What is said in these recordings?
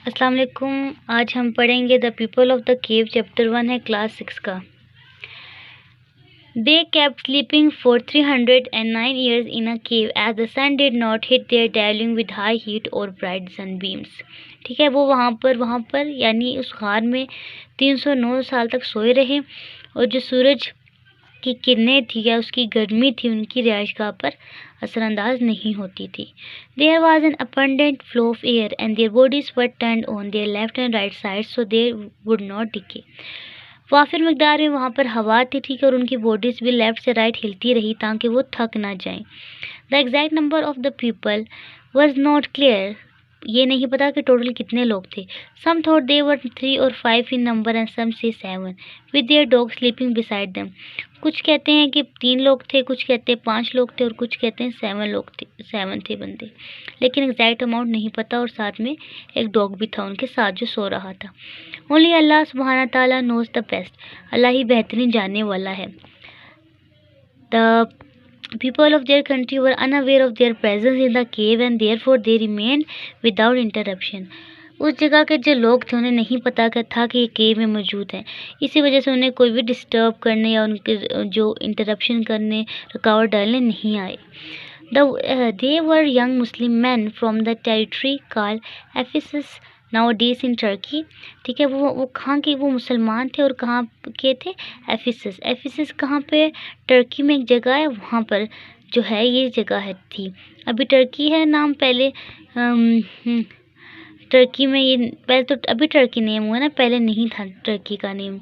अस्सलाम वालेकुम। आज हम पढ़ेंगे the people of the cave, chapter 1 है, क्लास 6 का। दे kept sleeping for 309 years in a cave as the sun did not hit their dwelling with high heat or bright sunbeams। ठीक है, वो वहाँ पर यानी उस गार में 309 साल तक सोए रहे और जो सूरज की किरणें थी या उसकी गर्मी थी उनकी रिहाइशगाह पर असरअंदाज नहीं होती थी। There was an abundant flow of air and their bodies were turned on their left and right sides so they would not decay। वाफिर मिकदार में वहाँ पर हवा थी, ठीक है, और उनकी बॉडीज भी लेफ्ट से राइट हिलती रही ताकि वो थक ना जाएं। The exact number of the people was not clear. ये नहीं पता कि टोटल कितने लोग थे। Some thought they were 3 or 5 in number and some say 7 with their dog sleeping beside them. कुछ कहते हैं कि 3 लोग थे, कुछ कहते हैं 5 लोग थे और कुछ कहते हैं 7 लोग थे, 7 थे बंदे, लेकिन एग्जैक्ट अमाउंट नहीं पता। और साथ में एक डॉग भी था उनके साथ जो सो रहा था। ओनली अल्लाह सुब्हाना ताला नोज द बेस्ट। अल्लाह ही बेहतरीन जानने वाला है। The people of their country were unaware of their presence in the cave and therefore they remained without interruption। उस जगह के जो लोग थे उन्हें नहीं पता था कि ये केव में मौजूद है, इसी वजह से उन्हें कोई भी डिस्टर्ब करने या उनके जो इंटरप्शन करने, रुकावट डालने नहीं आए। They were young Muslim men from the territory called Ephesus nowadays in Turkey। ठीक है, वो कहाँ के वो मुसलमान थे और कहाँ के थे? एफिसस। एफिसस कहाँ पे? टर्की में एक जगह है, वहाँ पर जो है ये जगह है थी। अभी टर्की है नाम, पहले टर्की में ये पहले तो अभी टर्की नेम हुआ ना, पहले नहीं था टर्की का नेम।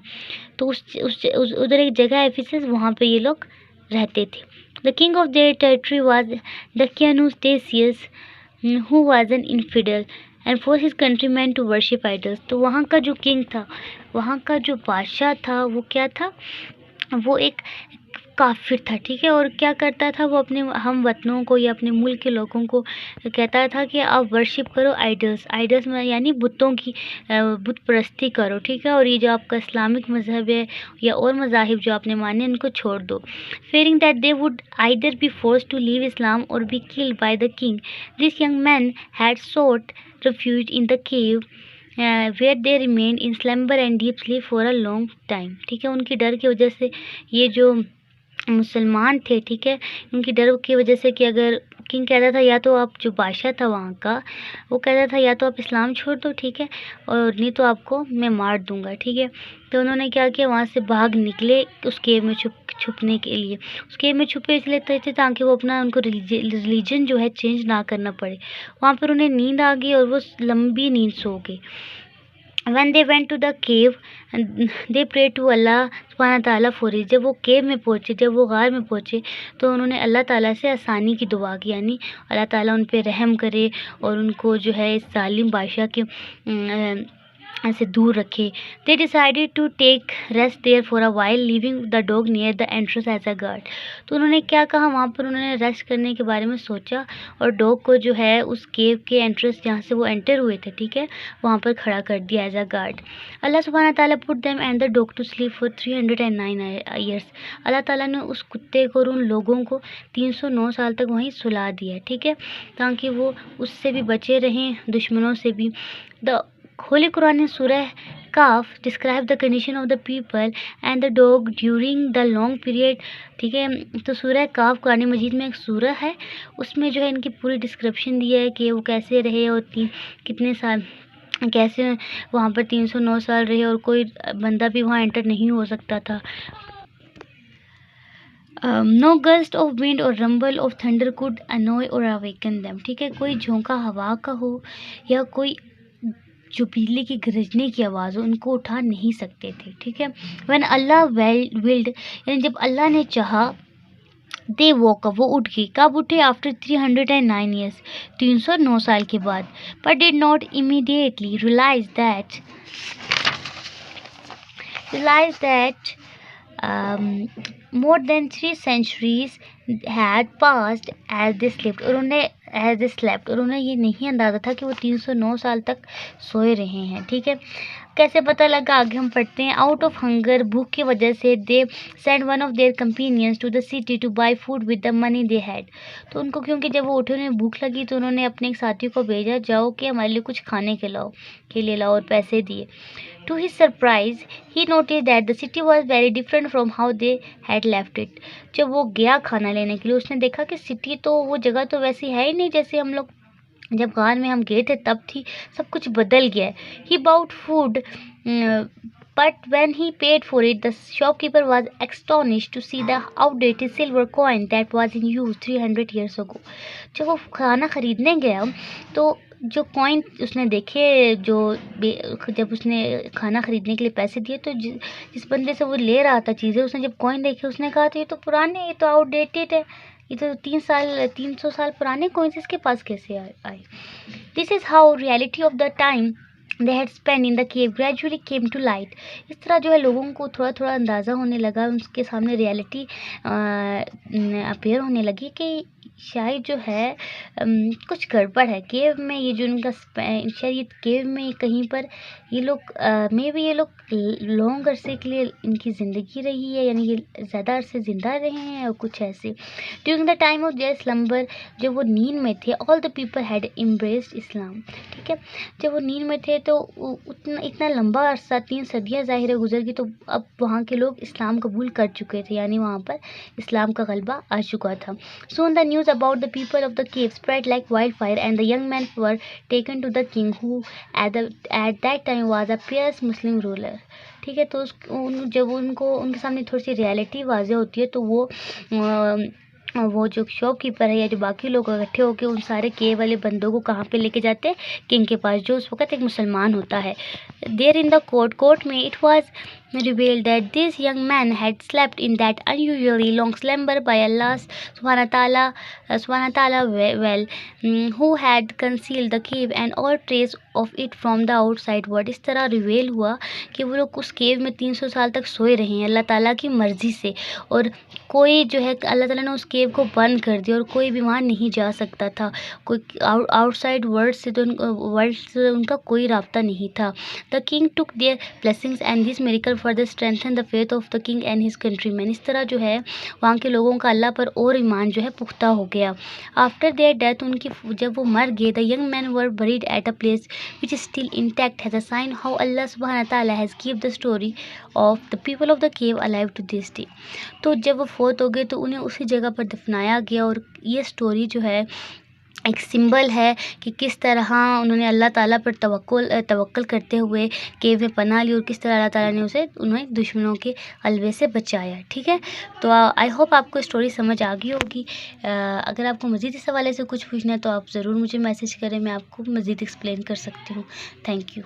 तो उधर एक जगह है एफिसस, वहाँ पे ये लोग रहते थे। The king of their territory was दकियानुस टेसियस who was an infidel and force his countryman to worship idols. तो वहाँ का जो किंग था, वहाँ का जो बादशाह था, वो क्या था? वो एक काफिर था, ठीक है। और क्या करता था वो? अपने हम वतनों को या अपने मुल्क के लोगों को कहता था कि आप वर्शिप करो आइडल्स। आइडल्स में यानी बुतों की बुत परस्ती करो, ठीक है। और ये जो आपका इस्लामिक मजहब है या और मज़ाहिब जो आपने माने उनको छोड़ दो। fearing that they would either be forced to leave Islam or be killed by the king, these young men had sought refuge in the cave where they remained in slumber and deep sleep for a long time। ठीक है, उनकी डर की वजह से ये जो मुसलमान थे, ठीक है, उनकी डर की वजह से कि अगर किंग कहता था या तो आप, जो बादशाह था वहाँ का, वो कहता था या तो आप इस्लाम छोड़ दो, ठीक है, और नहीं तो आपको मैं मार दूंगा, ठीक है। तो उन्होंने क्या किया, वहाँ से भाग निकले उस केव में छुपने के लिए। उस केव में छुपे इसलिए थे ताकि वो अपना उनको रिलीजन जो है चेंज ना करना पड़े। वहाँ पर उन्हें नींद आ गई और वो लंबी नींद सो गए। When they went to the cave they prayed to Allah सुब्हाना ताला for it। जब वो केव में पहुँचे, जब वो गार में पहुँचे, तो उन्होंने अल्लाह ताला से आसानी की दुआ की, यानी अल्लाह ताला उन पे रहम करे और उनको जो है इस जालिम बादशाह के से दूर रखे। They decided to take rest there for a while, leaving the dog near the entrance as a guard। तो उन्होंने क्या कहा, वहाँ पर उन्होंने रेस्ट करने के बारे में सोचा और डॉग को जो है उस केव के एंट्रेंस जहाँ से वो एंटर हुए थे, ठीक है, वहाँ पर खड़ा कर दिया एज अ गार्ड। अल्लाह सुब्हाना ताला put them and the dog to sleep for 309 years. अल्लाह ताला ने उस कुत्ते को और उन लोगों को 309 साल तक वहीं सुला दिया, ठीक है, ताकि वो उससे भी बचे रहें, दुश्मनों से भी। The Holi Quran in Surah Kaf describe the condition of the people and the dog during the long period। ठीक है, तो सूरह काफ कुरान मजीद में एक सूरह है, उसमें जो है इनकी पूरी डिस्क्रिप्शन दी है कि वो कैसे रहे और कितने साल, कैसे वहाँ पर 309 साल रहे और कोई बंदा भी वहाँ एंटर नहीं हो सकता था। नो गस्ट ऑफ विंड और रंबल ऑफ थंडर कुड अनॉय और अवेकन देम। ठीक है, कोई झोंका हवा का हो या कोई जो बिजली की गरजने की आवाज़ हो, उनको उठा नहीं सकते थे, ठीक है। व्हेन अल्लाह विल्ड, यानी जब अल्लाह ने चाहा, दे वोक अप, वो उठ गई। कब उठे? आफ्टर 309 ईयर्स, 309 साल के बाद। But did not immediately realise that more than 3 centuries had passed as they slept। और उन्हें ये नहीं अंदाज़ा था कि वो 309 साल तक सोए रहे हैं, ठीक है। कैसे पता लगा, आगे हम पढ़ते हैं। आउट ऑफ हंगर, भूख की वजह से, they send one of their companions to the city to buy food with the money they had. तो उनको, क्योंकि जब वो उठे उन्हें भूख लगी, तो उन्होंने अपने एक साथी को भेजा, जाओ कि हमारे लिए कुछ खाने के लिए लाओ, और पैसे दिए। To his surprise, he noticed that the city was very different from how they had left it. जब वो गया खाना लेने के लिए, उसने देखा कि सिटी तो, वो जगह तो वैसी है ही नहीं जैसे हम लोग जब गाँव में हम गए थे तब थी। सब कुछ बदल गया है। He bought food, but when he paid for it, the shopkeeper was astonished to see the outdated silver coin that was in use 300 years ago. जब वो खाना खरीदने गया तो जो कॉइन उसने देखे, जब उसने खाना खरीदने के लिए पैसे दिए, तो जिस बंदे से वो ले रहा था चीज़ें, उसने जब कॉइन देखे, उसने कहा तो ये तो पुराने, ये तो आउटडेटेड है, ये तो 300 साल पुराने कॉइन्स इसके पास कैसे आए। This is how reality of the time they had spent in the cave gradually came to light. इस तरह जो है लोगों को थोड़ा थोड़ा अंदाज़ा होने लगा, उनके सामने रियलिटी अपीयर होने लगी कि शायद जो है कुछ गड़बड़ है केव में। ये जो इनका शायद ये केव में कहीं पर ये लोग मे बी ये लोग लॉन्ग अरसे के लिए इनकी ज़िंदगी रही है, यानी ये ज़्यादा अरसे ज़िंदा रहे हैं और कुछ ऐसे। During the time of their slumber, जब वो नींद में थे, all the people had embraced Islam. ठीक है, जब वो नींद में थे तो इतना लंबा अरसा, 3 सदियाँ ज़ाहिर गुजर गई, तो अब वहाँ के लोग इस्लाम कबूल कर चुके थे, यानी वहाँ पर इस्लाम का गलबा आ चुका था। Soon the news about the people of the cave spread like wildfire, and the young men were taken to the king, who at that time was a pious Muslim ruler. ठीक है, तो जब उनके सामने थोड़ी सी रियलिटी वाज़ेह होती है, तो वो जो शॉपकीपर है या जो बाकी लोग इकट्ठे होकर उन सारे केव वाले बंदों को कहाँ पे लेके जाते हैं, किंग के पास, जो उस वक्त एक मुसलमान होता है। देयर इन द कोर्ट में it was revealed that this young man had slept in that unusually long slumber by Allah subhanahu wa ta'ala well, who had concealed the cave and all trace of it from the outside world. इस तरह रिवेल हुआ कि वो लोग उस केव में 300 साल तक सोए रहे हैं अल्लाह ताला की मर्ज़ी से, और कोई जो है अल्लाह ताला ने उस केव को बंद कर दिया और कोई भी वहाँ नहीं जा सकता था, कोई आउटसाइड वर्ल्ड से उनका कोई राब्ता नहीं था। The king took there blessings and this miracle further strengthen the faith of the king and his countryman. इस तरह जो है वहाँ के लोगों का अल्लाह पर और ईमान जो है पुख्ता हो गया। आफ्टर देयर डेथ, उनकी जब वो मर गए, the young man were buried at a place which is still intact has a sign how अल्लाह सुब्हानहू व तआला has keep the story of the people of the cave alive to this day. तो जब वो फोत हो गए तो उन्हें उसी जगह पर दफनाया गया, और ये स्टोरी जो है एक सिंबल है कि किस तरह उन्होंने अल्लाह ताला पर तवक्कुल करते हुए केव में पनाह ली, और किस तरह अल्लाह ताला ने उन्हें दुश्मनों के हलवे से बचाया। ठीक है, तो आई होप आपको स्टोरी समझ आ गई होगी। अगर आपको मज़ीद इस हवाले से कुछ पूछना है तो आप ज़रूर मुझे मैसेज करें, मैं आपको मज़ीद एक्सप्लेन कर सकती हूँ। Thank you.